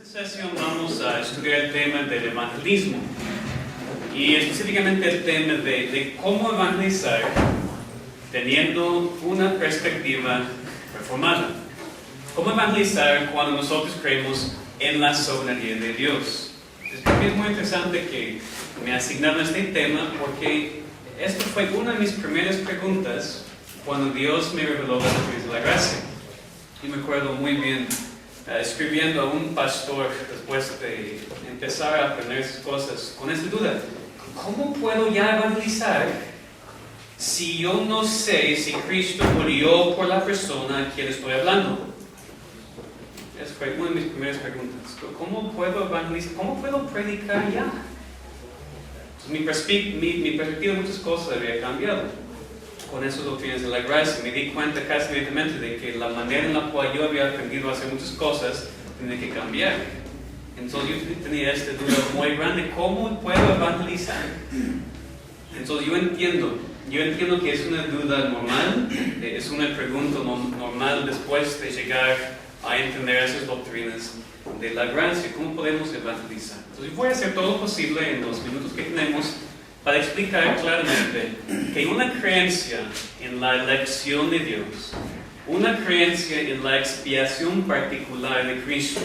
sesión vamos a estudiar el tema del evangelismo y específicamente el tema de cómo evangelizar teniendo una perspectiva reformada. Cómo evangelizar cuando nosotros creemos en la soberanía de Dios. Para mí es muy interesante que me asignaron este tema porque esto fue una de mis primeras preguntas cuando Dios me reveló las doctrinas de la gracia. Y me acuerdo muy bien escribiendo a un pastor después de empezar a aprender esas cosas con esta duda: ¿cómo puedo ya evangelizar si yo no sé si Cristo murió por la persona a quien estoy hablando? Esa fue una de mis primeras preguntas. ¿Cómo puedo evangelizar? ¿Cómo puedo predicar ya? Entonces, mi perspectiva de muchas cosas había cambiado con esas doctrinas de la gracia. Me di cuenta casi inmediatamente de que la manera en la cual yo había aprendido a hacer muchas cosas tenía que cambiar. Entonces yo tenía esta duda muy grande: ¿cómo puedo evangelizar? Entonces yo entiendo que es una duda normal, es una pregunta normal después de llegar a entender esas doctrinas de la gracia. ¿Cómo podemos evangelizar? Entonces yo voy a hacer todo lo posible en los minutos que tenemos para explicar claramente que una creencia en la elección de Dios, una creencia en la expiación particular de Cristo,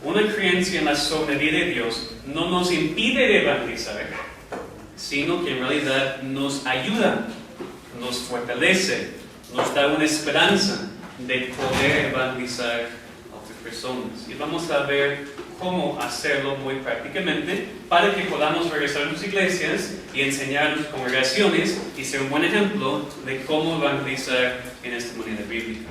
una creencia en la soberanía de Dios no nos impide evangelizar, sino que en realidad nos ayuda, nos fortalece, nos da una esperanza de poder evangelizar a otras personas. Y vamos a ver cómo hacerlo muy prácticamente para que podamos regresar a nuestras iglesias y enseñar a nuestras congregaciones y ser un buen ejemplo de cómo evangelizar en esta manera bíblica.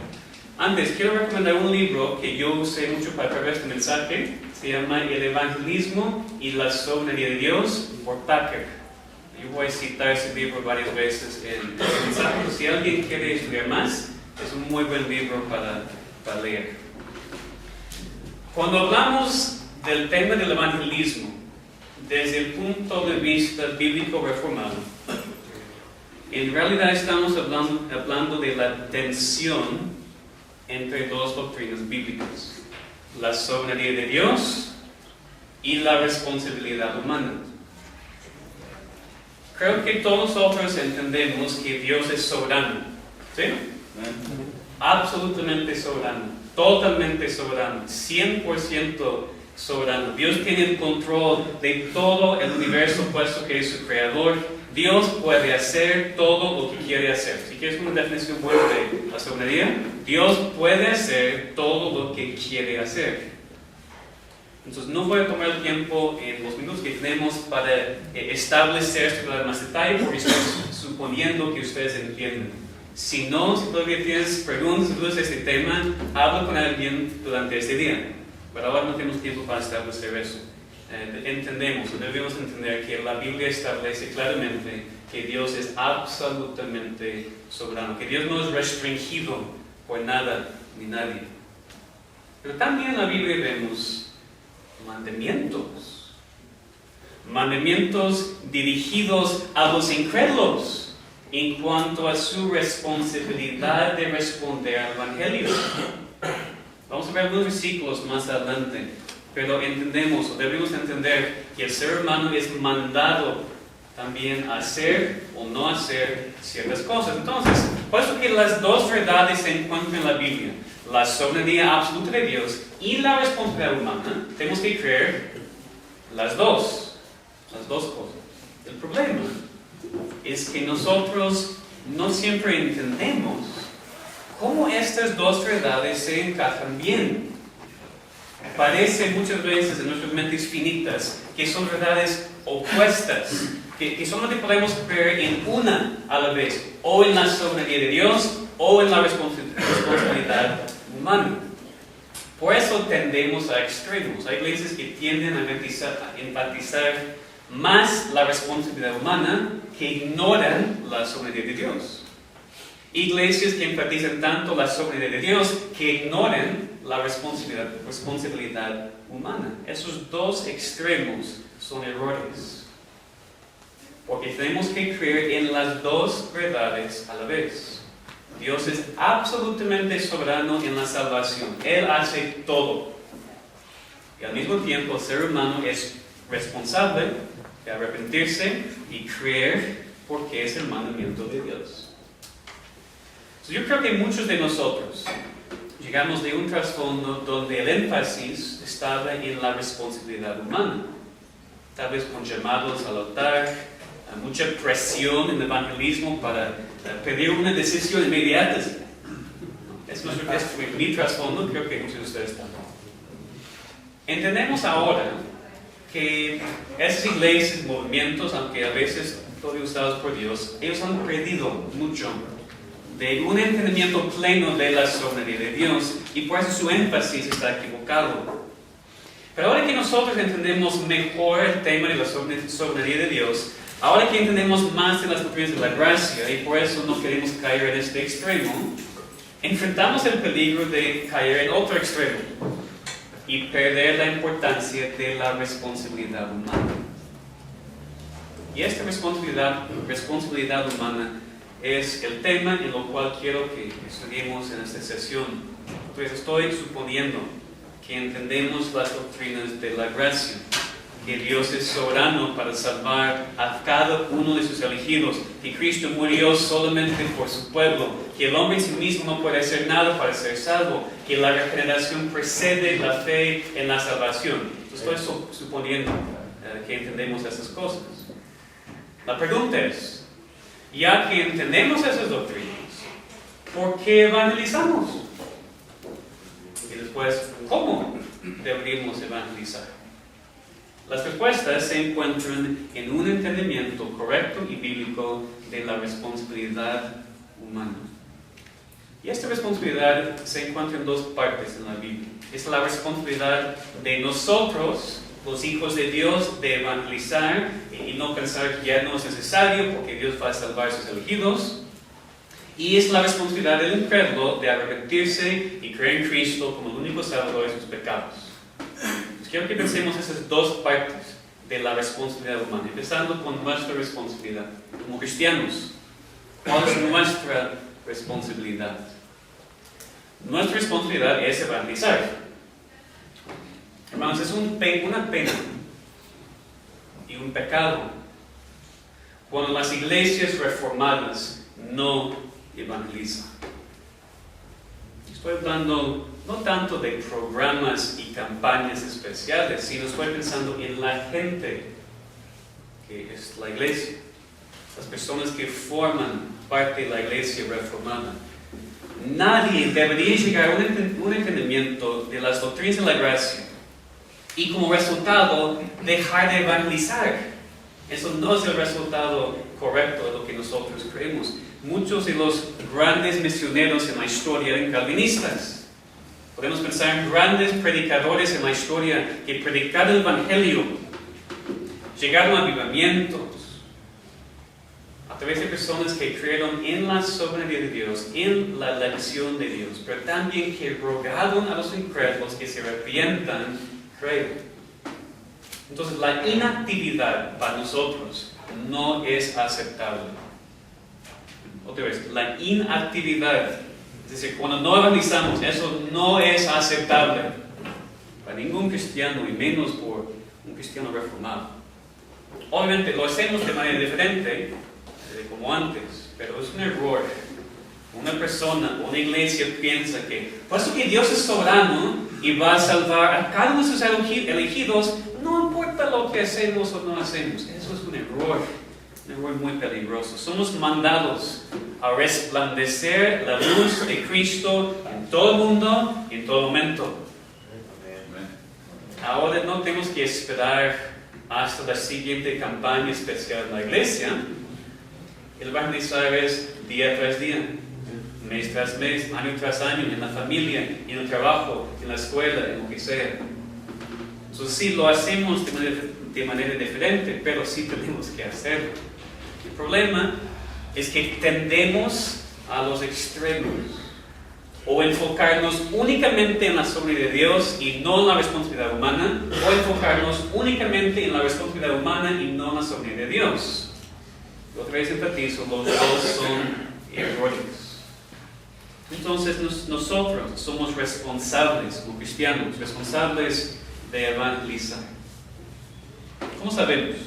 Antes, quiero recomendar un libro que yo usé mucho para preparar este mensaje. Se llama El Evangelismo y la Soberanía de Dios, por Packer. Yo voy a citar ese libro varias veces en el mensaje. Si alguien quiere estudiar más, es un muy buen libro para leer. Cuando hablamos del tema del evangelismo desde el punto de vista bíblico reformado, en realidad estamos hablando de la tensión entre dos doctrinas bíblicas: la soberanía de Dios y la responsabilidad humana. Creo que todos nosotros entendemos que Dios es soberano, ¿sí? Absolutamente soberano. Totalmente soberano, 100% soberano. Dios tiene el control de todo el universo, puesto que es su creador. Dios puede hacer todo lo que quiere hacer. Si quieres una definición buena de la soberanía, Dios puede hacer todo lo que quiere hacer. Entonces no voy a tomar el tiempo en los minutos que tenemos para establecer esto con más detalle, porque estoy suponiendo que ustedes entienden. Si todavía tienes preguntas o dudas de este tema, habla con alguien durante este día. Pero ahora no tenemos tiempo para establecer eso. Debemos entender que la Biblia establece claramente que Dios es absolutamente soberano, que Dios no es restringido por nada ni nadie. Pero también en la Biblia vemos mandamientos dirigidos a los incrédulos en cuanto a su responsabilidad de responder al Evangelio. Vamos a ver algunos versículos más adelante, pero debemos entender que el ser humano es mandado también a hacer o no hacer ciertas cosas. Entonces, puesto que las dos verdades se encuentran en la Biblia, la soberanía absoluta de Dios y la responsabilidad humana, tenemos que creer las dos cosas. El problema es que nosotros no siempre entendemos cómo estas dos verdades se encajan bien. Parece muchas veces en nuestras mentes finitas que son verdades opuestas, que solamente podemos creer en una a la vez, o en la soberanía de Dios o en la responsabilidad humana. Por eso tendemos a extremos. Hay iglesias que tienden a enfatizar más la responsabilidad humana que ignoran la soberanía de Dios. Iglesias que enfatizan tanto la soberanía de Dios que ignoran la responsabilidad humana. Esos dos extremos son errores. Porque tenemos que creer en las dos verdades a la vez. Dios es absolutamente soberano en la salvación. Él hace todo. Y al mismo tiempo el ser humano es responsable de arrepentirse y creer porque es el mandamiento de Dios. Yo creo que muchos de nosotros llegamos de un trasfondo donde el énfasis estaba en la responsabilidad humana. Tal vez con llamados al altar, mucha presión en el evangelismo para pedir una decisión inmediata. Es mi trasfondo, creo que muchos de ustedes también. Entendemos ahora que esas iglesias, movimientos, aunque a veces todavía usados por Dios, ellos han perdido mucho de un entendimiento pleno de la soberanía de Dios y por eso su énfasis está equivocado. Pero ahora que nosotros entendemos mejor el tema de la soberanía de Dios, ahora que entendemos más de las doctrinas de la gracia y por eso no queremos caer en este extremo, enfrentamos el peligro de caer en otro extremo y perder la importancia de la responsabilidad humana. Y esta responsabilidad humana es el tema en lo cual quiero que estudiemos en esta sesión. Entonces estoy suponiendo que entendemos las doctrinas de la gracia, que Dios es soberano para salvar a cada uno de sus elegidos, que Cristo murió solamente por su pueblo, que el hombre en sí mismo no puede hacer nada para ser salvo, que la regeneración precede la fe en la salvación. Estoy suponiendo que entendemos esas cosas. La pregunta es, ya que entendemos esas doctrinas, ¿por qué evangelizamos? Y después, ¿cómo deberíamos evangelizar? Las respuestas se encuentran en un entendimiento correcto y bíblico de la responsabilidad humana. Y esta responsabilidad se encuentra en dos partes en la Biblia. Es la responsabilidad de nosotros, los hijos de Dios, de evangelizar y no pensar que ya no es necesario porque Dios va a salvar a sus elegidos. Y es la responsabilidad del incrédulo de arrepentirse y creer en Cristo como el único salvador de sus pecados. Quiero que pensemos esas dos partes de la responsabilidad humana, empezando con nuestra responsabilidad. Como cristianos, ¿cuál es nuestra responsabilidad? Nuestra responsabilidad es evangelizar. Hermanos, es una pena y un pecado cuando las iglesias reformadas no evangelizan. Estoy hablando no tanto de programas y campañas especiales, sino estoy pensando en la gente que es la iglesia, las personas que forman parte de la iglesia reformada. Nadie debería llegar a un entendimiento de las doctrinas de la gracia y como resultado dejar de evangelizar. Eso no es el resultado correcto de lo que nosotros creemos. Muchos de los grandes misioneros en la historia eran calvinistas. Podemos pensar en grandes predicadores en la historia que predicaron el Evangelio, llegaron a avivamientos, a través de personas que creyeron en la soberanía de Dios, en la elección de Dios, pero también que rogaron a los incrédulos que se arrepientan, creer. Entonces la inactividad para nosotros no es aceptable. Otra vez, la inactividad. Es decir, cuando no evangelizamos, eso no es aceptable para ningún cristiano y menos por un cristiano reformado. Obviamente lo hacemos de manera diferente como antes, pero es un error. Una persona, una iglesia piensa que, puesto que Dios es soberano y va a salvar a cada uno de sus elegidos, no importa lo que hacemos o no hacemos. Eso es un error muy peligroso. Somos mandados a resplandecer la luz de Cristo en todo el mundo y en todo momento. Ahora no tenemos que esperar hasta la siguiente campaña especial en la iglesia. El evangelizar es día tras día, mes tras mes, año tras año, en la familia, en el trabajo, en la escuela, en lo que sea. Entonces sí lo hacemos de manera diferente, pero sí tenemos que hacerlo. El problema es que tendemos a los extremos, o enfocarnos únicamente en la soberanía de Dios y no en la responsabilidad humana, o enfocarnos únicamente en la responsabilidad humana y no en la soberanía de Dios. Otra vez enfatizo, los dos son erróneos. Entonces nosotros somos responsables como cristianos, responsables de evangelizar. ¿Cómo sabemos?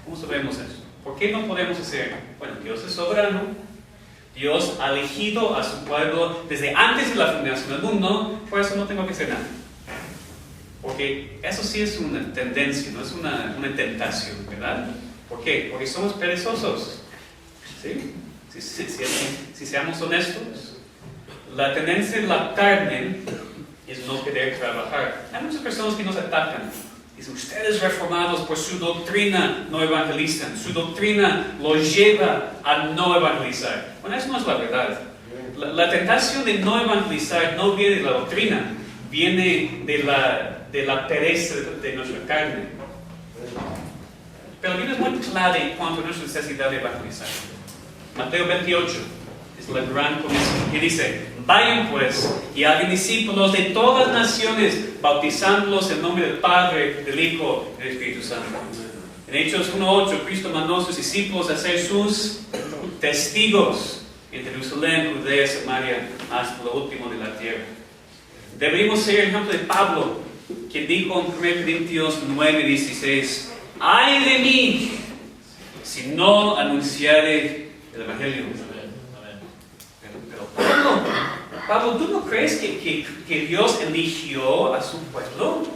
¿Cómo sabemos eso? ¿Por qué no podemos hacer? Bueno, Dios es soberano. Dios ha elegido a su pueblo desde antes de la fundación del mundo, por eso no tengo que hacer nada. Porque eso sí es una tendencia, no es una tentación, ¿verdad? ¿Por qué? Porque somos perezosos. ¿Sí? Si seamos honestos, la tendencia en la carne es no querer trabajar. Hay muchas personas que nos atacan. Dicen, ustedes reformados por su doctrina no evangelizan. Su doctrina los lleva a no evangelizar. Bueno, eso no es la verdad. La tentación de no evangelizar no viene de la doctrina, viene de la pereza de nuestra carne. Pero la Biblia es muy clara en cuanto a nuestra necesidad de evangelizar. Mateo 28 es la gran comisión que dice, vayan pues y hagan discípulos de todas las naciones, bautizándolos en nombre del Padre, del Hijo y del Espíritu Santo. En Hechos 1:8, Cristo mandó a sus discípulos a ser sus testigos en Jerusalén, Judea, Samaria, hasta lo último de la tierra. Deberíamos ser el ejemplo de Pablo, quien dijo en 1 Corintios 9:16, ¡ay de mí si no anunciare el Evangelio! Pero Pablo, ¿tú no crees que Dios eligió a su pueblo?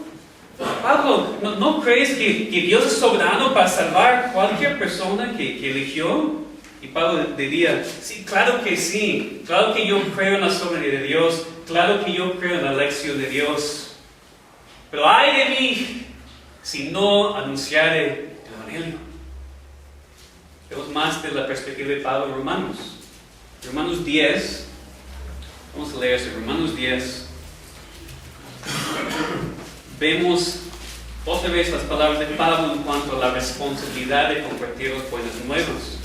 Pablo, ¿no crees que Dios es soberano para salvar a cualquier persona que eligió? Y Pablo diría, sí, claro que sí. Claro que yo creo en la soberanía de Dios. Claro que yo creo en la elección de Dios. Pero ay de mí si no anunciare el Evangelio. Vemos más de la perspectiva de Pablo en Romanos. Romanos 10. Vamos a leer eso. Romanos 10. Vemos otra vez las palabras de Pablo en cuanto a la responsabilidad de compartir los buenos nuevos.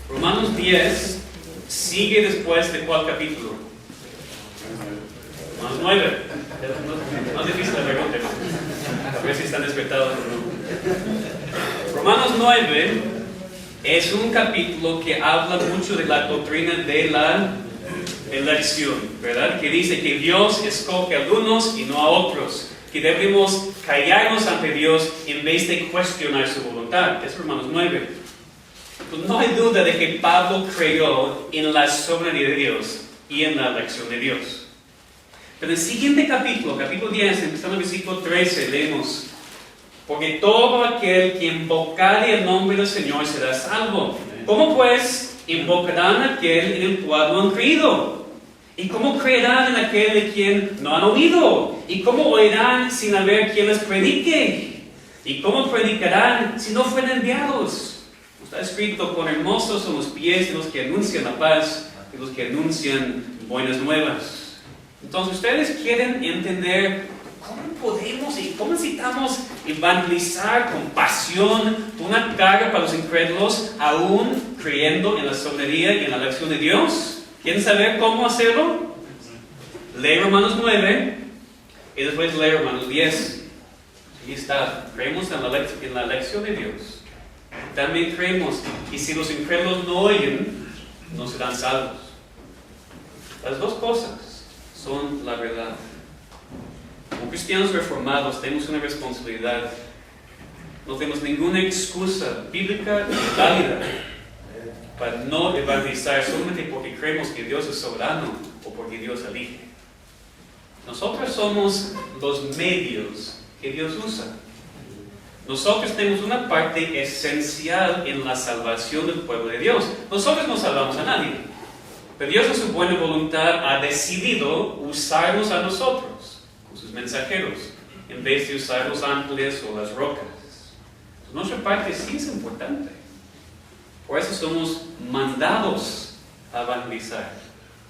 Romanos 10 sigue después de ¿cuál capítulo? Romanos 9. No es difícil la pregunta, ¿no? A ver si están despertados o no. Romanos 9 es un capítulo que habla mucho de la doctrina de la elección, ¿verdad? Que dice que Dios escoge a algunos y no a otros. Que debemos callarnos ante Dios en vez de cuestionar su voluntad. Es Romanos 9. Pues no hay duda de que Pablo creyó en la soberanía de Dios y en la elección de Dios. Pero en el siguiente capítulo, capítulo 10, empezando en el versículo 13, leemos, porque todo aquel que invocare el nombre del Señor será salvo. ¿Cómo pues invocarán a aquel en el cual no han creído? ¿Y cómo creerán en aquel de quien no han oído? ¿Y cómo oirán sin haber quien les predique? ¿Y cómo predicarán si no fueran enviados? Está escrito, cuán hermosos son los pies de los que anuncian la paz, de los que anuncian buenas nuevas. Entonces, ustedes quieren entender cómo podemos y cómo necesitamos evangelizar con pasión, una carga para los incrédulos, aún creyendo en la soberanía y en la elección de Dios. ¿Quieren saber cómo hacerlo? Lee Romanos 9 y después lee Romanos 10. Ahí está. Creemos en la elección de Dios. También creemos que si los incrédulos no oyen, no serán salvos. Las dos cosas son la verdad. Como cristianos reformados tenemos una responsabilidad. No tenemos ninguna excusa bíblica ni válida para no evangelizar solamente porque creemos que Dios es soberano o porque Dios elige. Nosotros somos los medios que Dios usa. Nosotros tenemos una parte esencial en la salvación del pueblo de Dios. Nosotros no salvamos a nadie, pero Dios en su buena voluntad ha decidido usarnos a nosotros, con sus mensajeros, en vez de usar los ángeles o las rocas. Entonces, nuestra parte sí es importante. Por eso somos mandados a evangelizar,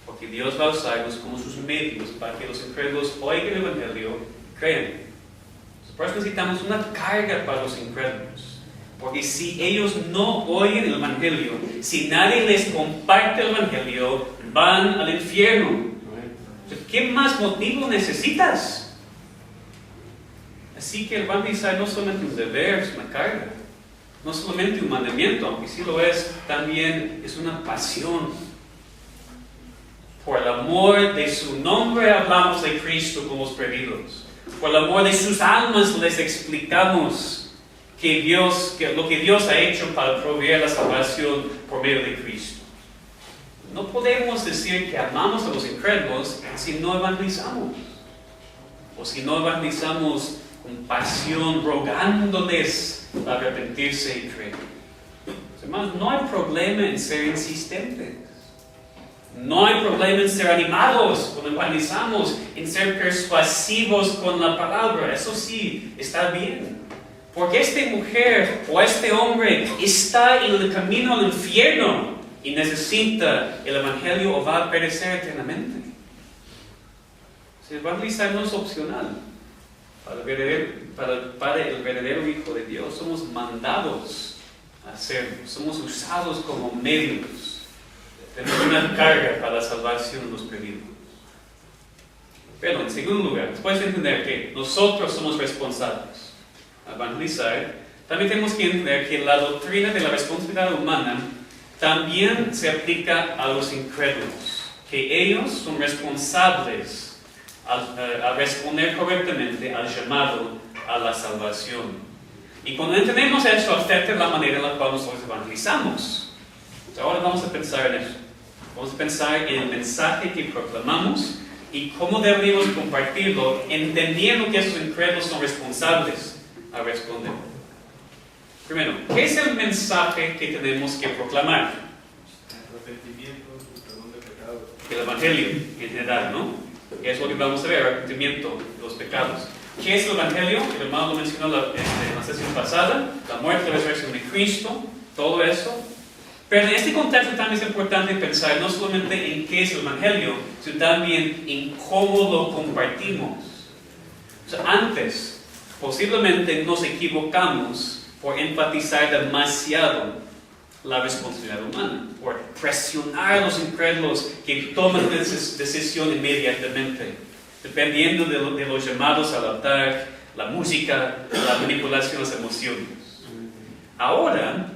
porque Dios va a usarnos como sus medios para que los incrédulos oigan el Evangelio y crean. Por eso necesitamos una carga para los incrédulos, porque si ellos no oyen el Evangelio, si nadie les comparte el Evangelio, van al infierno. Entonces, ¿qué más motivo necesitas? Así que el evangelizar no es solamente un deber, es una carga. No solamente un mandamiento, aunque sí lo es, también es una pasión. Por el amor de su nombre hablamos de Cristo como los perdidos. Por el amor de sus almas les explicamos lo que Dios ha hecho para proveer la salvación por medio de Cristo. No podemos decir que amamos a los incrédulos si no evangelizamos. O si no evangelizamos con pasión, rogándoles a arrepentirse y creer. Hermanos, no hay problema en ser insistentes. No hay problema en ser animados cuando evangelizamos, en ser persuasivos con la palabra. Eso sí, está bien. Porque esta mujer o este hombre está en el camino al infierno y necesita el evangelio o va a perecer eternamente. Evangelizar no es opcional. Para el verdadero Hijo de Dios somos mandados a hacerlo. Somos usados como medios. Tenemos una carga para la salvación de los perdidos. Pero en segundo lugar, después de entender que nosotros somos responsables a evangelizar, también tenemos que entender que la doctrina de la responsabilidad humana también se aplica a los incrédulos, que ellos son responsables a responder correctamente al llamado a la salvación. Y cuando entendemos eso, afecta la manera en la cual nosotros evangelizamos. Ahora vamos a pensar en eso. Vamos a pensar en el mensaje que proclamamos y cómo deberíamos compartirlo, entendiendo que esos incrédulos son responsables a responder. Primero, ¿qué es el mensaje que tenemos que proclamar? Arrepentimiento, perdón de pecados. El Evangelio en general, ¿no? Es lo que vamos a ver, arrepentimiento de los pecados. ¿Qué es el Evangelio? El hermano lo mencionó en la sesión pasada, la muerte y la resurrección de Cristo, todo eso. Pero en este contexto también es importante pensar no solamente en qué es el Evangelio, sino también en cómo lo compartimos. O sea, antes, posiblemente nos equivocamos por enfatizar demasiado la responsabilidad humana, por presionar a los incrédulos que tomen una decisión inmediatamente, dependiendo de los llamados al altar, la música, la manipulación de las emociones. Ahora,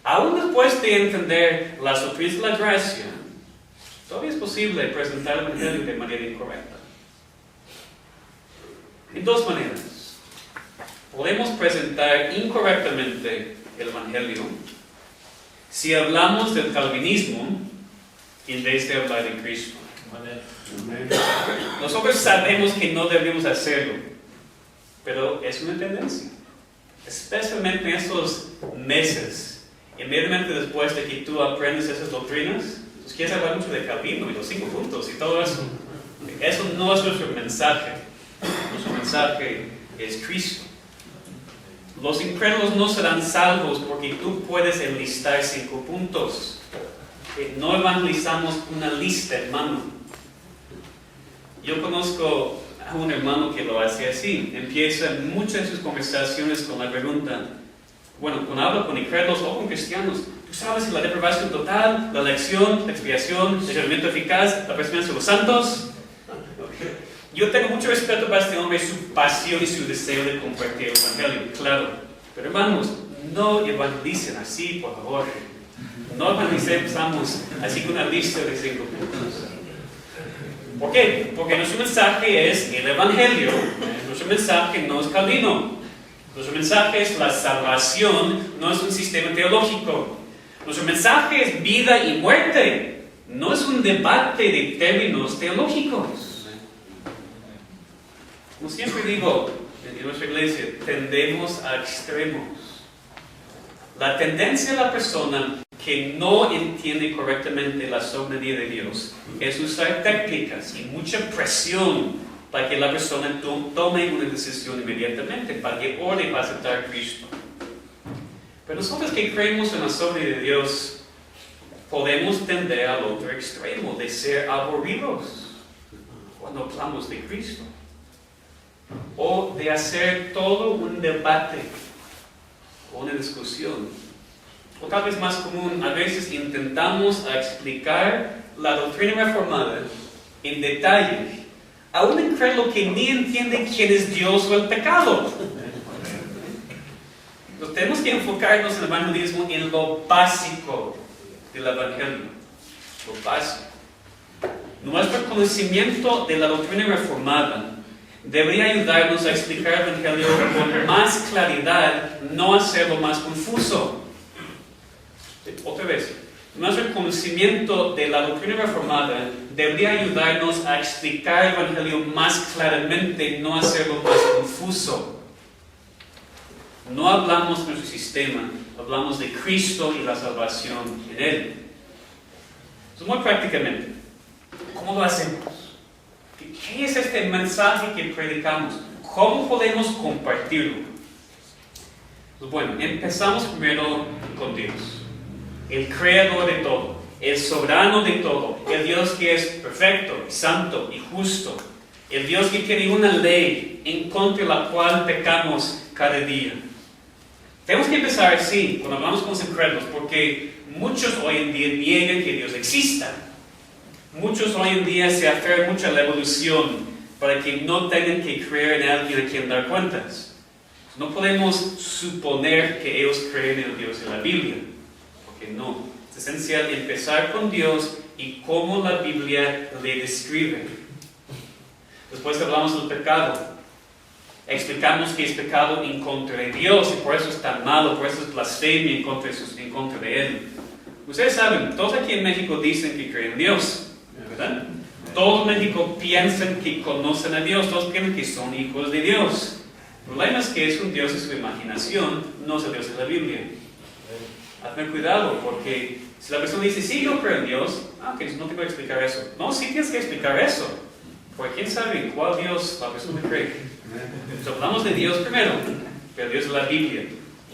aún después de entender las doctrinas de la gracia, todavía es posible presentar el Evangelio de manera incorrecta. En dos maneras. Podemos presentar incorrectamente el Evangelio si hablamos del calvinismo en vez de hablar de Cristo. Nosotros sabemos que no debemos hacerlo, pero es una tendencia. Especialmente en estos meses, inmediatamente después de que tú aprendes esas doctrinas, tú quieres hablar mucho de Calvino y los 5 puntos y todo eso. Eso no es nuestro mensaje. Nuestro mensaje es Cristo. Los incrédulos no serán salvos porque tú puedes enlistar 5 puntos. No evangelizamos una lista, hermano. Yo conozco a un hermano que lo hace así. Empieza muchas de sus conversaciones con la pregunta, cuando hablo con incrédulos o con cristianos, ¿tú sabes si la depravación total, la elección, la expiación, el llamamiento eficaz, la perseverancia de los santos? Yo tengo mucho respeto para este hombre, su pasión y su deseo de compartir el Evangelio, claro. Pero hermanos, no evangelicen así, por favor. No evangelicemos así con una lista de 5 puntos. ¿Por qué? Porque nuestro mensaje es el Evangelio. Nuestro mensaje no es Calvino. Nuestro mensaje es la salvación, no es un sistema teológico. Nuestro mensaje es vida y muerte. No es un debate de términos teológicos. Como siempre digo, en nuestra iglesia tendemos a extremos. La tendencia de la persona que no entiende correctamente la soberanía de Dios es usar técnicas y mucha presión para que la persona tome una decisión inmediatamente, para que ore para aceptar a Cristo. Pero nosotros que creemos en la soberanía de Dios, podemos tender al otro extremo, de ser aburridos cuando hablamos de Cristo. O de hacer todo un debate o una discusión. O tal vez más común, a veces intentamos explicar la doctrina reformada en detalle a un incrédulo que ni entiende quién es Dios o el pecado. Entonces, tenemos que enfocarnos en el evangelismo en lo básico del evangelio. Lo básico. Nuestro conocimiento de la doctrina reformada debería ayudarnos a explicar el Evangelio con más claridad, no hacerlo más confuso. Otra vez, nuestro conocimiento de la doctrina reformada debería ayudarnos a explicar el Evangelio más claramente, no hacerlo más confuso. No hablamos de nuestro sistema, hablamos de Cristo y la salvación en Él. Entonces, muy prácticamente, ¿cómo lo hacemos? ¿Qué es este mensaje que predicamos? ¿Cómo podemos compartirlo? Pues bueno, empezamos primero con Dios, el creador de todo, el soberano de todo, el Dios que es perfecto, santo y justo, el Dios que tiene una ley en contra de la cual pecamos cada día. Tenemos que empezar así, cuando hablamos con los incrédulos, porque muchos hoy en día niegan que Dios exista. Muchos hoy en día se aferran mucho a la evolución para que no tengan que creer en alguien a quien dar cuentas. No podemos suponer que ellos creen en el Dios de la Biblia, porque no. Es esencial empezar con Dios y cómo la Biblia le describe. Después hablamos del pecado. Explicamos que es pecado en contra de Dios y por eso es tan malo, por eso es blasfemia en contra de Él. Ustedes saben, todos aquí en México dicen que creen en Dios, ¿verdad? Todos en México piensan que conocen a Dios, todos piensan que son hijos de Dios. El problema es que es un Dios de su imaginación, no es el Dios de la Biblia. Hazme cuidado, porque si la persona dice, sí, yo creo en Dios, que no tengo que explicar eso. No, sí tienes que explicar eso, porque quién sabe en cuál Dios la persona cree. Entonces, hablamos de Dios primero, pero Dios de la Biblia,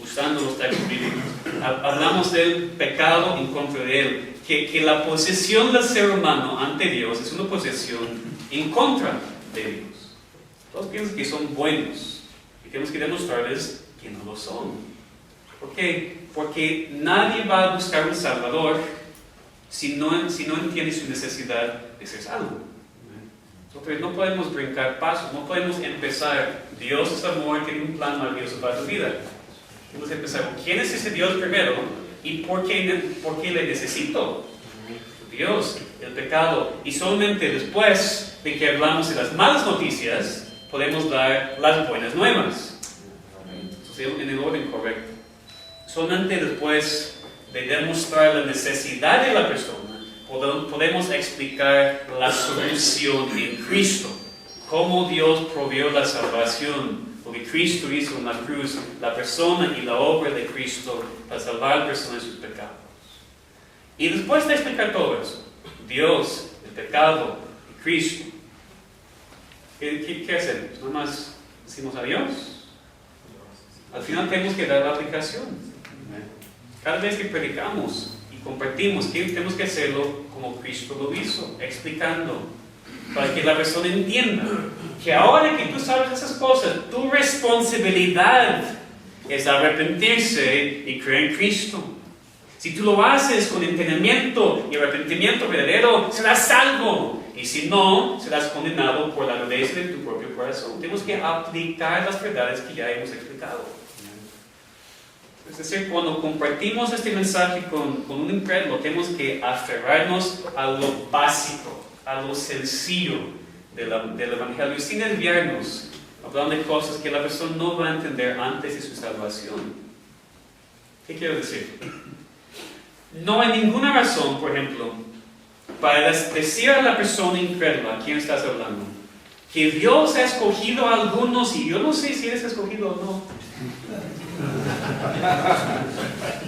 usando los textos bíblicos. Hablamos del pecado en contra de Él, que la posesión del ser humano ante Dios es una posesión en contra de Dios. Todos piensan que son buenos y tenemos que demostrarles que no lo son. ¿Por qué? Porque nadie va a buscar un Salvador si no entiende su necesidad de ser salvo. Entonces no podemos brincar pasos, no podemos empezar, Dios es amor, tiene un plan maravilloso para tu vida. Tenemos que empezar, ¿quién es ese Dios primero? ¿Y por qué le necesito? Dios, el pecado. Y solamente después de que hablamos de las malas noticias, podemos dar las buenas nuevas. Entonces, en el orden correcto. Solamente después de demostrar la necesidad de la persona, podemos explicar la solución en Cristo. Cómo Dios proveyó la salvación. Lo que Cristo hizo en la cruz, la persona y la obra de Cristo para salvar a la persona de sus pecados. Y después de explicar todo eso, Dios, el pecado y Cristo, ¿qué hacemos? ¿Nada más decimos adiós? Al final tenemos que dar la aplicación. Cada vez que predicamos y compartimos, tenemos que hacerlo como Cristo lo hizo, explicando, para que la persona entienda que ahora que tú sabes esas cosas, tu responsabilidad es arrepentirse y creer en Cristo. Si tú lo haces con entendimiento y arrepentimiento verdadero, serás salvo. Y si no, serás condenado por la dureza de tu propio corazón. Tenemos que aplicar las verdades que ya hemos explicado. Es decir, cuando compartimos este mensaje con un incrédulo, tenemos que aferrarnos a lo básico, a lo sencillo del Evangelio, sin desviarnos, hablando de cosas que la persona no va a entender antes de su salvación. ¿Qué quiero decir? No hay ninguna razón, por ejemplo, para decir a la persona incrédula, ¿a quién estás hablando? Que Dios ha escogido a algunos y yo no sé si eres escogido o no.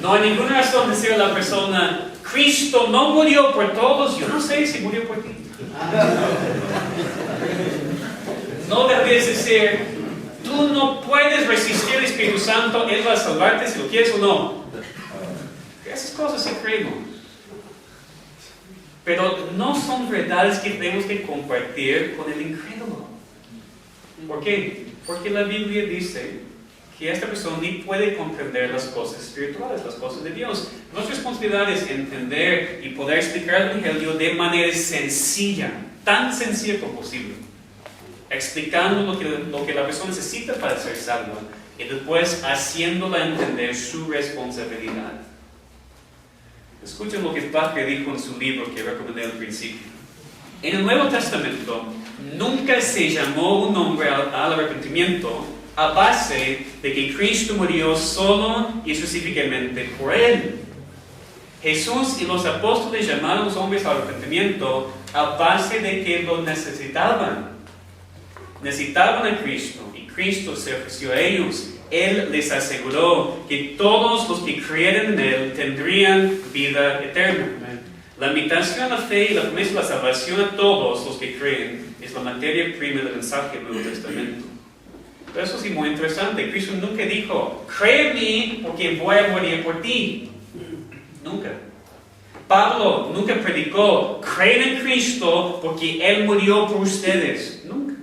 No hay ninguna razón de decir a la persona, Cristo no murió por todos, yo no sé si murió por ti. No debes decir, tú no puedes resistir al Espíritu Santo, Él va a salvarte si lo quieres o no. Esas cosas sí creemos. Pero no son verdades que tenemos que compartir con el incrédulo. ¿Por qué? Porque la Biblia dice que esta persona ni puede comprender las cosas espirituales, las cosas de Dios. Nuestra responsabilidad es entender y poder explicar el Evangelio de manera sencilla, tan sencilla como posible, explicando lo que la persona necesita para ser salva y después haciéndola entender su responsabilidad. Escuchen lo que Patrick dijo en su libro que recomendé al principio. En el Nuevo Testamento nunca se llamó un hombre al arrepentimiento a base de que Cristo murió solo y específicamente por él. Jesús y los apóstoles llamaron a los hombres al arrepentimiento a base de que lo necesitaban. Necesitaban a Cristo y Cristo se ofreció a ellos. Él les aseguró que todos los que creen en Él tendrían vida eterna. La invitación a la fe y la promesa de la salvación a todos los que creen es la materia prima del mensaje del Nuevo Testamento. Pero eso sí muy interesante. Cristo nunca dijo, cree en mí porque voy a morir por ti. Nunca. Pablo nunca predicó, creen en Cristo porque Él murió por ustedes. Nunca.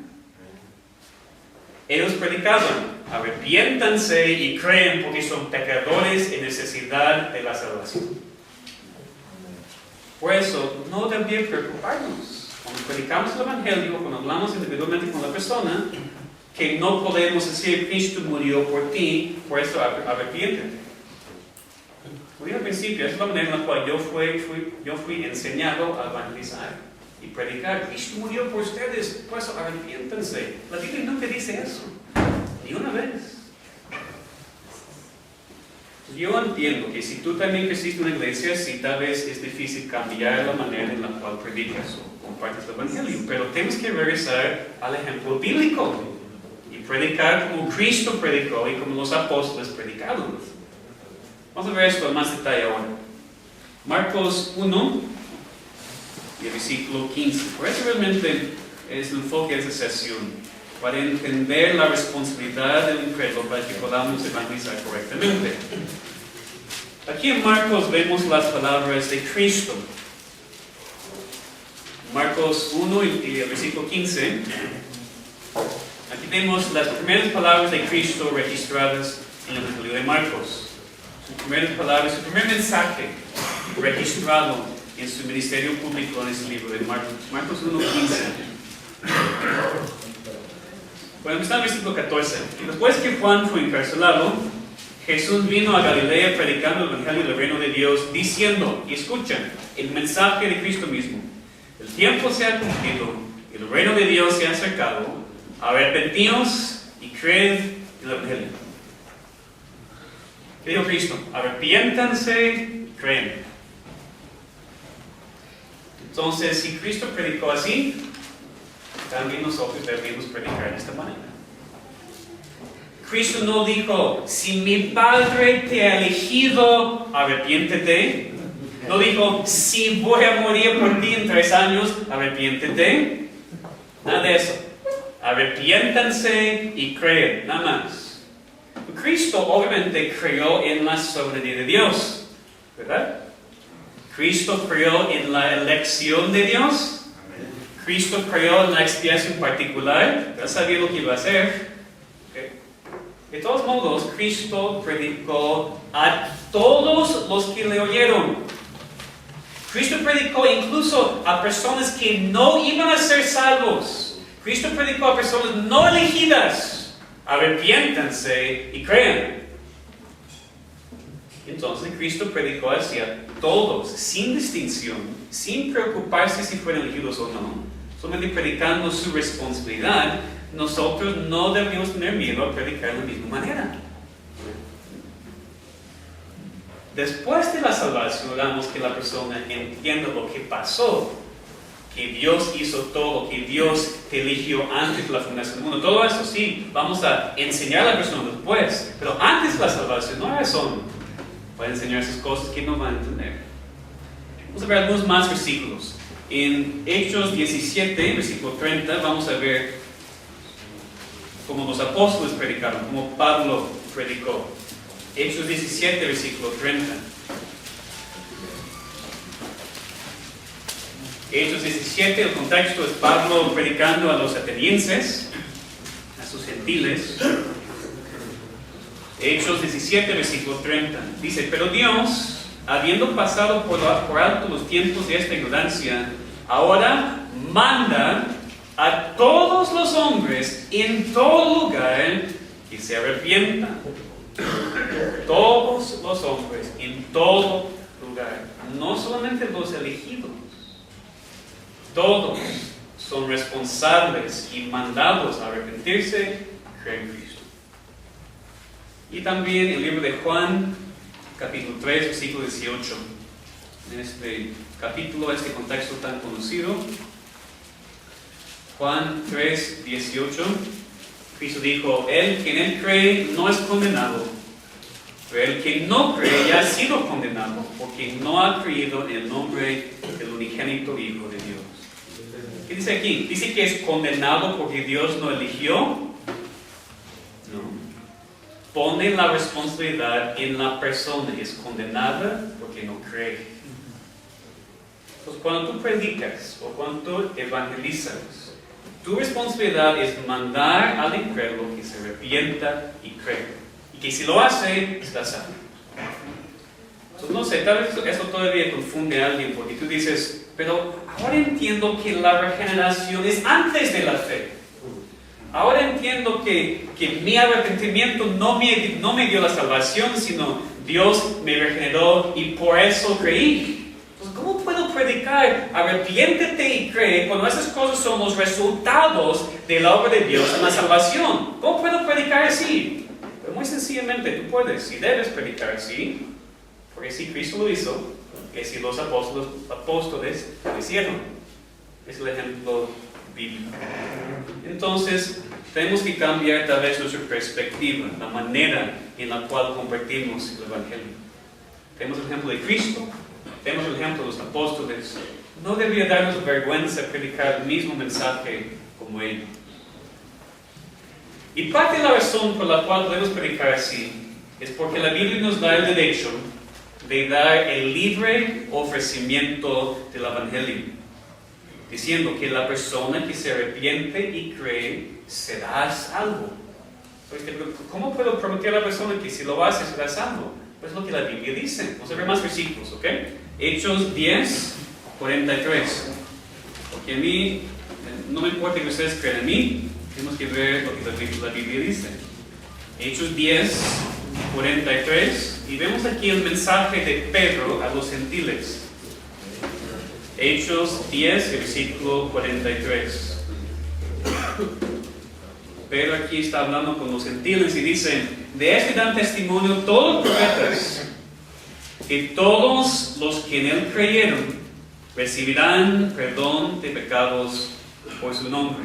Ellos predicaban, arrepiéntanse y creen porque son pecadores en necesidad de la salvación. Por eso, no debería preocuparnos. Cuando predicamos el Evangelio, cuando hablamos individualmente con la persona, que no podemos decir, Cristo murió por ti, por eso arrepiéntete. Al principio, esa es la manera en la cual yo fui enseñado a evangelizar y predicar. Cristo murió por ustedes, por eso arrepiéntanse. La Biblia nunca dice eso, ni una vez. Yo entiendo que si tú también creciste en una iglesia, sí, tal vez es difícil cambiar la manera en la cual predicas o compartes el Evangelio, pero tenemos que regresar al ejemplo bíblico y predicar como Cristo predicó y como los apóstoles predicaron. Vamos a ver esto en más detalle ahora. Marcos 1 y el versículo 15. Por eso realmente es el enfoque de esta sesión, para entender la responsabilidad del incrédulo para que podamos evangelizar correctamente. Aquí en Marcos vemos las palabras de Cristo. Marcos 1 y el versículo 15. Aquí vemos las primeras palabras de Cristo registradas en el Evangelio de Marcos. Sus primeras palabras, su primer mensaje registrado en su ministerio público en este libro de Marcos. Marcos 1:15. Bueno, está en el versículo 14. Y después que Juan fue encarcelado, Jesús vino a Galilea predicando el Evangelio del reino de Dios, diciendo, y escuchen, el mensaje de Cristo mismo: el tiempo se ha cumplido, el reino de Dios se ha acercado, arrepentíos y creed en el Evangelio. ¿Qué dijo Cristo? Arrepiéntanse y creen. Entonces, si Cristo predicó así, también nosotros debemos predicar de esta manera. Cristo no dijo, si mi Padre te ha elegido, arrepiéntete. No dijo, si voy a morir por ti en 3 años, arrepiéntete. Nada de eso. Arrepiéntanse y creen, nada más. Cristo obviamente creyó en la soberanía de Dios, ¿verdad? Cristo creyó en la elección de Dios. Cristo creyó en la expiación particular. Él sabía lo que iba a hacer. ¿Okay? De todos modos, Cristo predicó a todos los que le oyeron. Cristo predicó incluso a personas que no iban a ser salvos. Cristo predicó a personas no elegidas. Arrepiéntanse y crean. Entonces Cristo predicó hacia todos, sin distinción, sin preocuparse si fueron elegidos o no, solamente predicando su responsabilidad. Nosotros no debemos tener miedo a predicar de la misma manera. Después de la salvación, logramos que la persona entienda lo que pasó, que Dios hizo todo, que Dios te eligió antes de la fundación del mundo. Todo eso sí, vamos a enseñar a la persona después, pero antes de la salvación no hay razón para enseñar esas cosas que no van a entender. Vamos a ver algunos más versículos. En Hechos 17, versículo 30, vamos a ver cómo los apóstoles predicaron, cómo Pablo predicó. Hechos 17, versículo 30. Hechos 17, el contexto es Pablo predicando a los atenienses, a sus gentiles. Hechos 17, versículo 30. Dice, pero Dios, habiendo pasado por alto los tiempos de esta ignorancia, ahora manda a todos los hombres en todo lugar que se arrepientan. Todos los hombres en todo lugar, no solamente los elegidos. Todos son responsables y mandados a arrepentirse, a creer en Cristo. Y también el libro de Juan, capítulo 3, versículo 18. En este capítulo, este contexto tan conocido, Juan 3, 18, Cristo dijo: el que en él cree no es condenado, pero el que no cree ya ha sido condenado, porque no ha creído en el nombre del unigénito Hijo de Dios. ¿Qué dice aquí? ¿Dice que es condenado porque Dios no eligió? No. Pone la responsabilidad en la persona, es condenada porque no cree. Entonces, cuando tú predicas o cuando tú evangelizas, tu responsabilidad es mandar al incrédulo que se arrepienta y cree. Y que si lo hace, está salvo. Entonces, no sé, tal vez eso todavía confunde a alguien, porque tú dices: pero ahora entiendo que la regeneración es antes de la fe. Ahora entiendo que mi arrepentimiento no me dio la salvación, sino Dios me regeneró y por eso creí. Entonces, ¿cómo puedo predicar arrepiéntete y cree cuando esas cosas son los resultados de la obra de Dios en la salvación? ¿Cómo puedo predicar así? Pero muy sencillamente tú puedes y debes predicar así, porque si Cristo lo hizo, que si los apóstoles lo hicieron. Es el ejemplo bíblico. Entonces, tenemos que cambiar tal vez nuestra perspectiva, la manera en la cual compartimos el Evangelio. Tenemos el ejemplo de Cristo, tenemos el ejemplo de los apóstoles. No debería darnos vergüenza predicar el mismo mensaje como ellos. Y parte de la razón por la cual podemos predicar así es porque la Biblia nos da el derecho de dar el libre ofrecimiento del Evangelio, diciendo que la persona que se arrepiente y cree será salvo. ¿Cómo puedo prometer a la persona que si lo hace será salvo? Pues lo que la Biblia dice. Vamos a ver más versículos, ¿ok? Hechos 10, 43. Porque a mí, no me importa que ustedes crean en mí, tenemos que ver lo que la Biblia dice. Hechos 10, 43. Y vemos aquí el mensaje de Pedro a los gentiles. Hechos 10, versículo 43. Pedro aquí está hablando con los gentiles y dice: de este dan testimonio todos los profetas, que todos los que en él creyeron recibirán perdón de pecados por su nombre.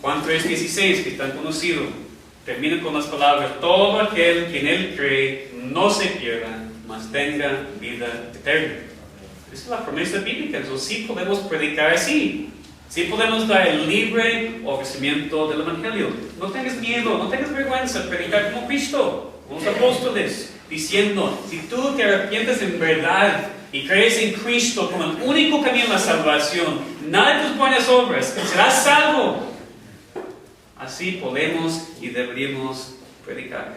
Juan 3:16, que es tan conocido, termina con las palabras: todo aquel que en él cree no se pierda, mas tenga vida eterna. Esa es la promesa bíblica. Entonces sí podemos predicar así. Sí podemos dar el libre ofrecimiento del Evangelio. No tengas miedo, no tengas vergüenza, predicar como Cristo, como los apóstoles, diciendo: si tú te arrepientes en verdad y crees en Cristo como el único camino a la salvación, nada de tus buenas obras, serás salvo. Así podemos y deberíamos predicar.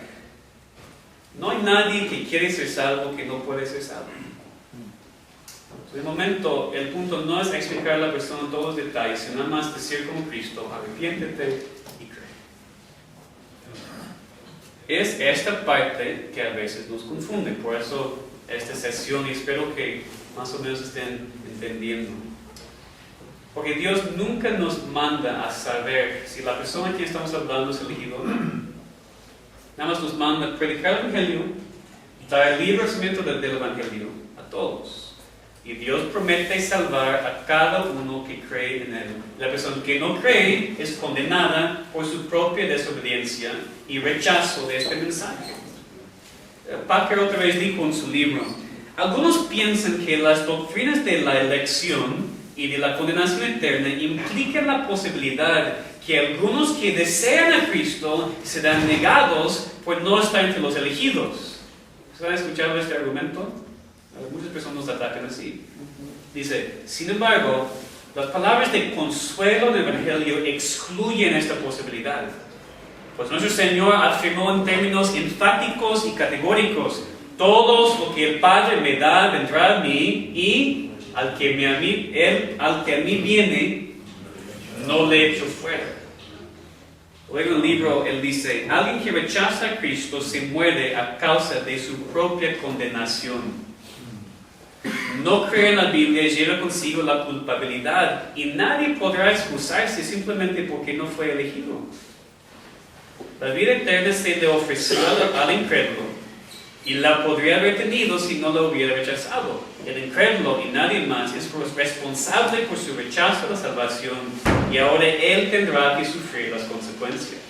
No hay nadie que quiere ser salvo que no puede ser salvo. De momento, el punto no es explicar a la persona todos los detalles, sino nada más decir como Cristo: arrepiéntete y cree. Es esta parte que a veces nos confunde. Por eso esta sesión, y espero que más o menos estén entendiendo. Porque Dios nunca nos manda a saber si la persona a quien estamos hablando es elegido o no. Nada más nos manda a predicar el Evangelio, dar el libre ofrecimiento del Evangelio a todos. Y Dios promete salvar a cada uno que cree en Él. La persona que no cree es condenada por su propia desobediencia y rechazo de este mensaje. Packer otra vez dijo en su libro: algunos piensan que las doctrinas de la elección y de la condenación eterna implican la posibilidad que algunos que desean a Cristo serán negados por no estar entre los elegidos. ¿Ustedes han escuchado este argumento? Muchas personas nos atacan así. Dice: sin embargo, las palabras de consuelo del Evangelio excluyen esta posibilidad. Pues nuestro Señor afirmó en términos enfáticos y categóricos: todos lo que el Padre me da vendrá a mí, y al que a mí viene, no le echo fuera. Luego en el libro él dice: alguien que rechaza a Cristo se muere a causa de su propia condenación. No creer en la Biblia lleva consigo la culpabilidad y nadie podrá excusarse simplemente porque no fue elegido. La vida eterna se le ofreció al incrédulo y la podría haber tenido si no la hubiera rechazado. El incrédulo y nadie más es responsable por su rechazo a la salvación y ahora él tendrá que sufrir las consecuencias.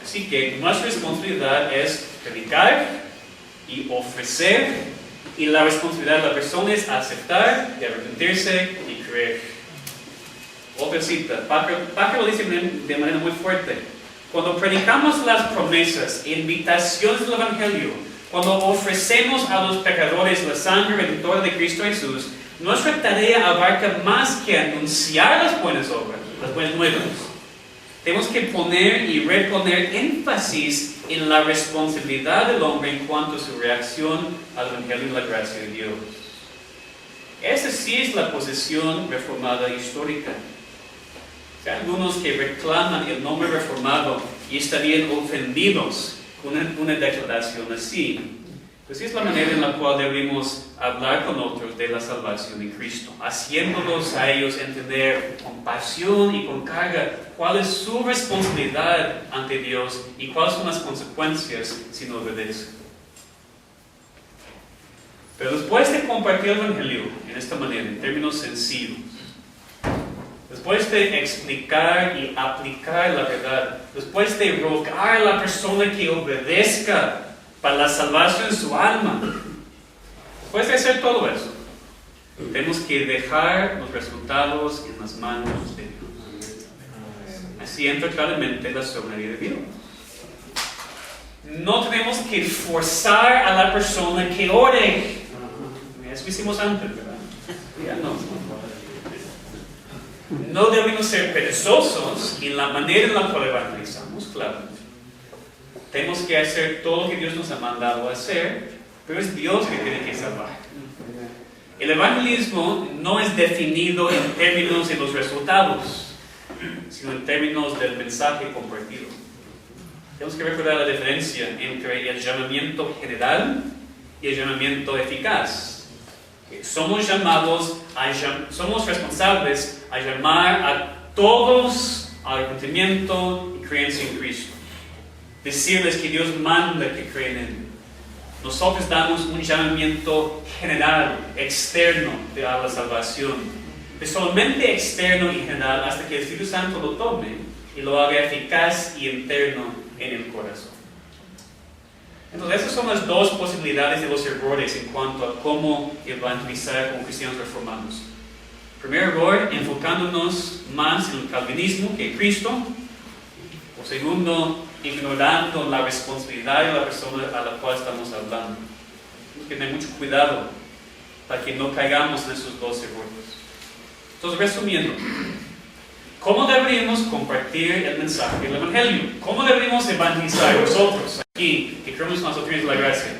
Así que nuestra responsabilidad es predicar y ofrecer, y la responsabilidad de la persona es aceptar y arrepentirse y creer. Otra cita, Packer lo dice de manera muy fuerte. Cuando predicamos las promesas e invitaciones del Evangelio, cuando ofrecemos a los pecadores la sangre redentora de Cristo Jesús, nuestra tarea abarca más que anunciar las buenas obras, las buenas nuevas. Tenemos que poner y reponer énfasis en la responsabilidad del hombre en cuanto a su reacción al Evangelio y la gracia de Dios. Esa sí es la posición reformada histórica. Hay algunos que reclaman el nombre reformado y estarían ofendidos con una declaración así. Pues es la manera en la cual debemos hablar con otros de la salvación en Cristo, haciéndolos a ellos entender con pasión y con carga cuál es su responsabilidad ante Dios y cuáles son las consecuencias si no obedecen. Pero después de compartir el Evangelio en esta manera, en términos sencillos, después de explicar y aplicar la verdad, después de rogar a la persona que obedezca para la salvación de su alma, después de hacer todo eso, tenemos que dejar los resultados en las manos de Dios. Así entra claramente la soberanía de Dios. No tenemos que forzar a la persona que ore. Eso hicimos antes, ¿verdad? Ya no. No debemos ser perezosos en la manera en la cual evangelizamos, claro. Tenemos que hacer todo lo que Dios nos ha mandado a hacer, pero es Dios que tiene que salvar. El evangelismo no es definido en términos de los resultados, sino en términos del mensaje compartido. Tenemos que recordar la diferencia entre el llamamiento general y el llamamiento eficaz. Somos somos responsables a llamar a todos al arrepentimiento y creencia en Cristo. Decirles que Dios manda que creen en Él. Nosotros damos un llamamiento general, externo a la salvación. Es solamente externo y general hasta que el Espíritu Santo lo tome y lo haga eficaz y interno en el corazón. Entonces, esas son las dos posibilidades de los errores en cuanto a cómo evangelizar como cristianos reformados. Primer error, enfocándonos más en el calvinismo que en Cristo. O segundo, ignorando la responsabilidad de la persona a la cual estamos hablando. Tenemos que tener mucho cuidado para que no caigamos en esos dos errores. Entonces, resumiendo, ¿cómo deberíamos compartir el mensaje del Evangelio? ¿Cómo deberíamos evangelizar nosotros aquí, que creemos en las doctrinas de la gracia?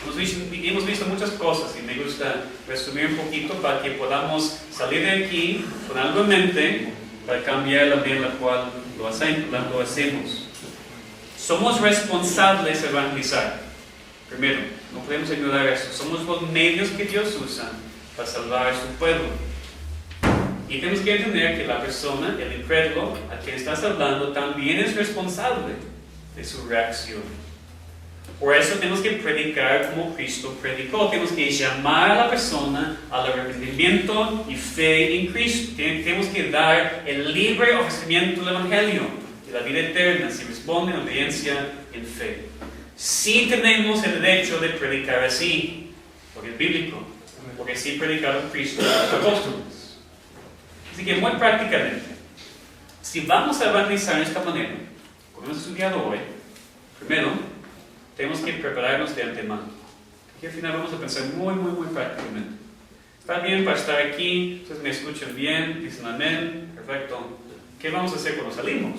Hemos visto muchas cosas y me gusta resumir un poquito para que podamos salir de aquí con algo en mente para cambiar la manera en la cual lo hacemos. Somos responsables de evangelizar. Primero, no podemos ignorar eso. Somos los medios que Dios usa para salvar a su pueblo. Y tenemos que entender que la persona, el incrédulo a quien estás hablando, también es responsable de su reacción. Por eso tenemos que predicar como Cristo predicó. Tenemos que llamar a la persona al arrepentimiento y fe en Cristo. Tenemos que dar el libre ofrecimiento del Evangelio de la vida eterna si responde en obediencia en fe. Sí tenemos el derecho de predicar así, porque es bíblico, porque sí predicaron Cristo y los apóstoles. Así que muy prácticamente, si vamos a evangelizar de esta manera, como hemos estudiado hoy, primero, tenemos que prepararnos de antemano. Aquí al final vamos a pensar muy prácticamente. ¿Está bien para estar aquí? ¿Ustedes me escuchan bien? ¿Dicen amén? Perfecto. ¿Qué vamos a hacer cuando salimos?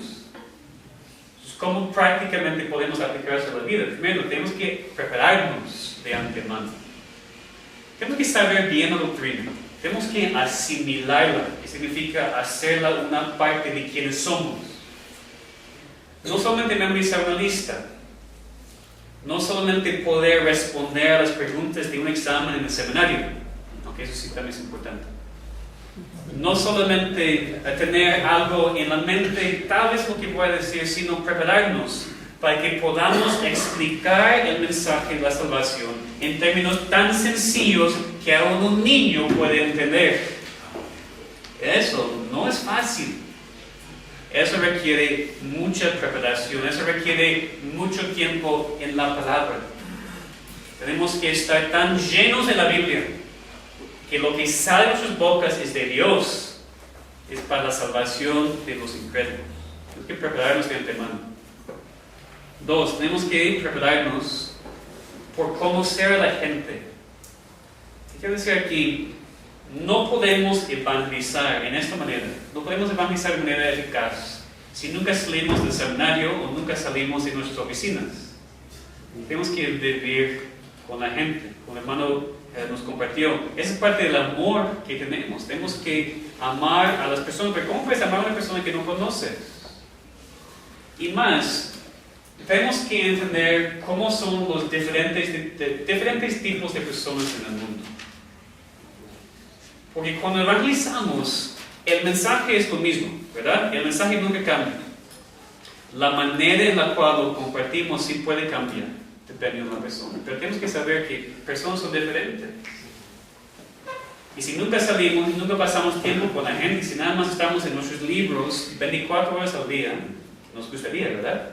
Entonces, ¿cómo prácticamente podemos aplicarse a la vida? Primero, tenemos que prepararnos de antemano. Tenemos que saber bien la doctrina. Tenemos que asimilarla, que significa hacerla una parte de quienes somos. No solamente memorizar una lista. No solamente poder responder a las preguntas de un examen en el seminario, aunque eso sí también es importante. No solamente tener algo en la mente, tal vez lo que voy a decir, sino prepararnos para que podamos explicar el mensaje de la salvación en términos tan sencillos que aún un niño puede entender. Eso no es fácil. Eso requiere mucha preparación, eso requiere mucho tiempo en la palabra. Tenemos que estar tan llenos de la Biblia que lo que sale de nuestras bocas es de Dios, es para la salvación de los incrédulos. Tenemos que prepararnos de antemano. 2, tenemos que prepararnos por conocer a la gente. Quiero decir aquí, no podemos evangelizar en esta manera, no podemos evangelizar de manera eficaz si nunca salimos del seminario o nunca salimos de nuestras oficinas. Tenemos que vivir con la gente, como el hermano nos compartió. Esa es parte del amor que tenemos. Tenemos que amar a las personas, pero ¿cómo puedes amar a una persona que no conoces? Y más, tenemos que entender cómo son los diferentes tipos de personas en el mundo. Porque cuando evangelizamos, el mensaje es lo mismo, ¿verdad? El mensaje nunca cambia. La manera en la cual lo compartimos sí puede cambiar, dependiendo de la persona. Pero tenemos que saber que personas son diferentes. Y si nunca salimos, nunca pasamos tiempo con la gente, si nada más estamos en nuestros libros 24 horas al día, nos gustaría, ¿verdad?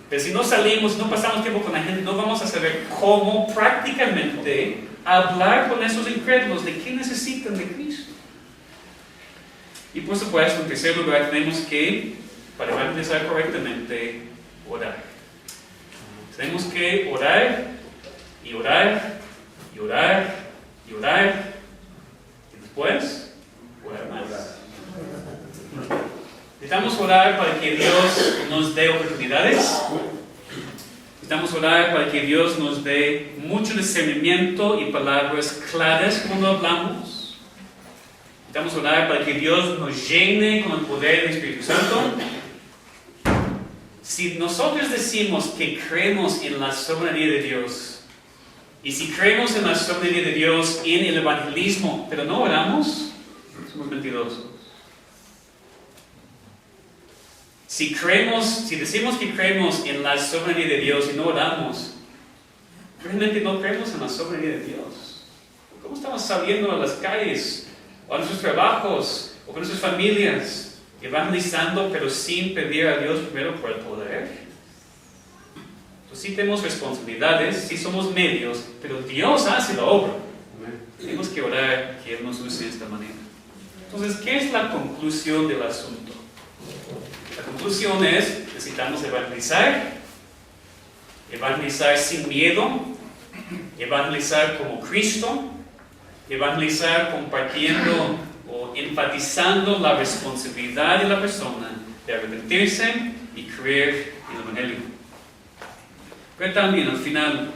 Pero si no salimos, no pasamos tiempo con la gente, no vamos a saber cómo prácticamente hablar con esos incrédulos de qué necesitan de Cristo. Y por supuesto, en tercer lugar, tenemos que, para evangelizar correctamente, orar. Tenemos que orar y orar y orar y orar y después orar más. Necesitamos orar para que Dios nos dé oportunidades. Necesitamos orar para que Dios nos dé mucho discernimiento y palabras claras cuando hablamos. Necesitamos orar para que Dios nos llene con el poder del Espíritu Santo. Si nosotros decimos que creemos en la soberanía de Dios, y si creemos en la soberanía de Dios en el evangelismo, pero no oramos, somos mentirosos. Si decimos que creemos en la soberanía de Dios y no oramos, realmente no creemos en la soberanía de Dios. ¿Cómo estamos saliendo a las calles, o a nuestros trabajos, o con nuestras familias, evangelizando, pero sin pedir a Dios primero por el poder? Entonces sí tenemos responsabilidades, sí somos medios, pero Dios hace la obra. Tenemos que orar que Él nos use de esta manera. Entonces, ¿qué es la conclusión del asunto? La conclusión es, necesitamos evangelizar sin miedo, evangelizar como Cristo, evangelizar compartiendo o enfatizando la responsabilidad de la persona de arrepentirse y creer en el Evangelio. Pero también al final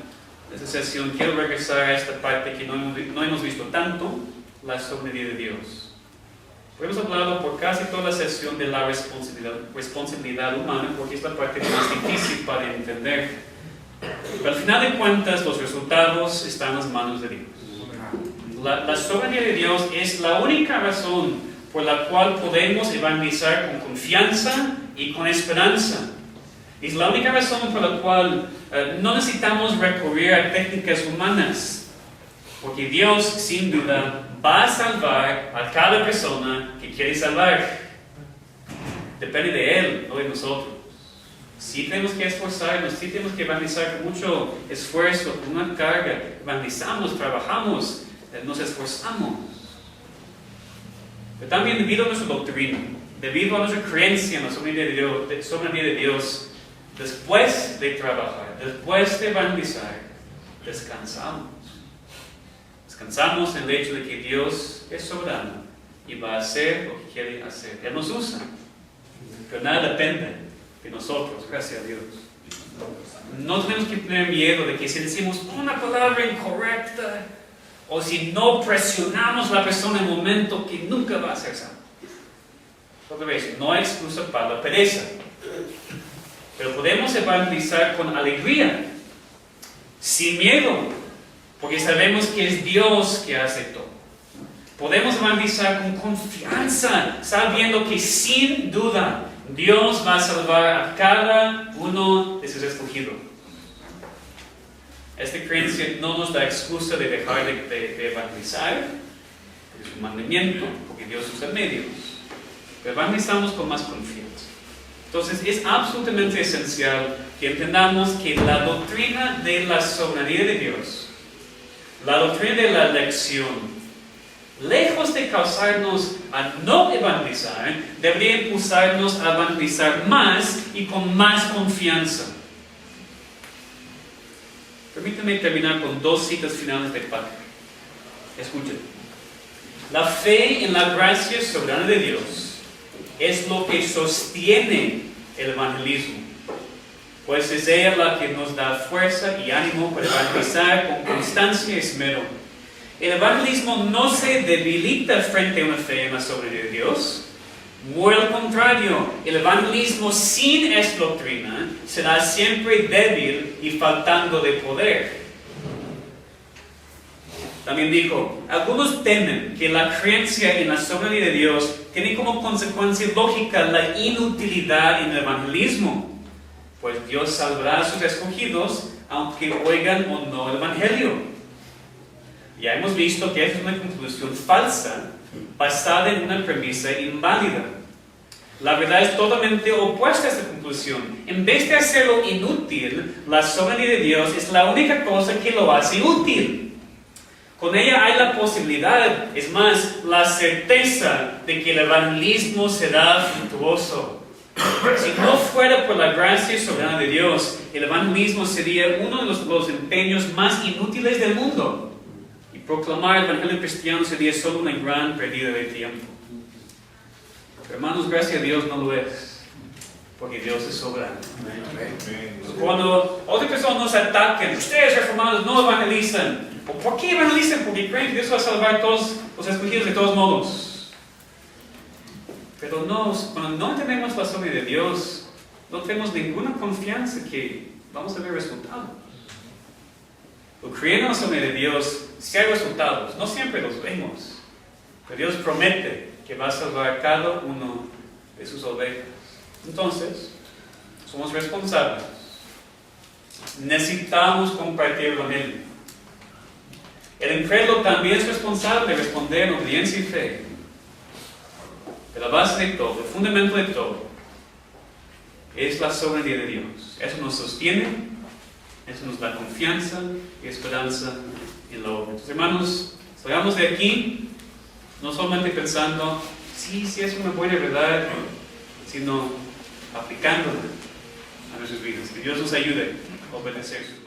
de esta sesión quiero regresar a esta parte que no hemos visto tanto, la soberanía de Dios. Hemos hablado por casi toda la sesión de la responsabilidad humana, porque es la parte más difícil para entender. Pero al final de cuentas, los resultados están en las manos de Dios. La soberanía de Dios es la única razón por la cual podemos evangelizar con confianza y con esperanza. Es la única razón por la cual no necesitamos recurrir a técnicas humanas, porque Dios, sin duda, va a salvar a cada persona que quiere salvar. Depende de Él, no de nosotros. Sí tenemos que esforzarnos, sí tenemos que evangelizar con mucho esfuerzo, con una carga. Evangelizamos, trabajamos, nos esforzamos. Pero también debido a nuestra doctrina, debido a nuestra creencia en la soberanía de Dios, después de trabajar, después de evangelizar, descansamos. Descansamos en el hecho de que Dios es soberano y va a hacer lo que quiere hacer. Él nos usa, pero nada depende de nosotros, gracias a Dios. No tenemos que tener miedo de que si decimos una palabra incorrecta o si no presionamos a la persona en un momento que nunca va a ser salvo. Otra vez, no hay excusa para la pereza. Pero podemos evangelizar con alegría, sin miedo, porque sabemos que es Dios que hace todo. Podemos evangelizar con confianza, sabiendo que sin duda Dios va a salvar a cada uno de sus escogidos. Esta creencia no nos da excusa de dejar de evangelizar, porque es un mandamiento, porque Dios usa medios. Pero evangelizamos con más confianza. Entonces es absolutamente esencial que entendamos que la doctrina de la soberanía de Dios, la doctrina de la elección, lejos de causarnos a no evangelizar, debería impulsarnos a evangelizar más y con más confianza. Permítanme terminar con dos citas finales de Packer. Escuchen. La fe en la gracia soberana de Dios es lo que sostiene el evangelismo, pues es ella la que nos da fuerza y ánimo para evangelizar con constancia y esmero. El evangelismo no se debilita frente a una fe en la soberanía de Dios. Muy al contrario, el evangelismo sin esta doctrina será siempre débil y faltando de poder. También dijo, algunos temen que la creencia en la soberanía de Dios tiene como consecuencia lógica la inutilidad en el evangelismo, pues Dios salvará a sus escogidos aunque oigan o no el evangelio. Ya hemos visto que esta es una conclusión falsa, basada en una premisa inválida. La verdad es totalmente opuesta a esta conclusión. En vez de hacerlo inútil, la soberanía de Dios es la única cosa que lo hace útil. Con ella hay la posibilidad, es más, la certeza de que el evangelismo será fructuoso. Si no fuera por la gracia soberana de Dios, el evangelismo sería uno de los empeños más inútiles del mundo. Y proclamar el evangelio cristiano sería solo una gran pérdida de tiempo. Pero, hermanos, gracias a Dios no lo es, porque Dios es soberano. Cuando otras personas nos atacan, ustedes reformados no evangelizan. ¿Por qué evangelizan? Porque creen que Dios va a salvar a todos los escogidos de todos modos. Pero cuando no entendemos la soberanía de Dios, no tenemos ninguna confianza que vamos a ver resultados. Creyendo en la soberanía de Dios, si hay resultados, no siempre los vemos. Pero Dios promete que va a salvar a cada uno de sus ovejas. Entonces, somos responsables. Necesitamos compartir el evangelio. El incrédulo también es responsable de responder en obediencia y fe. Pero la base de todo, el fundamento de todo, es la soberanía de Dios. Eso nos sostiene, eso nos da confianza y esperanza en la obra. Entonces, hermanos, salgamos de aquí no solamente pensando, sí es una buena verdad, sino aplicándola a nuestras vidas. Que Dios nos ayude a obedecer.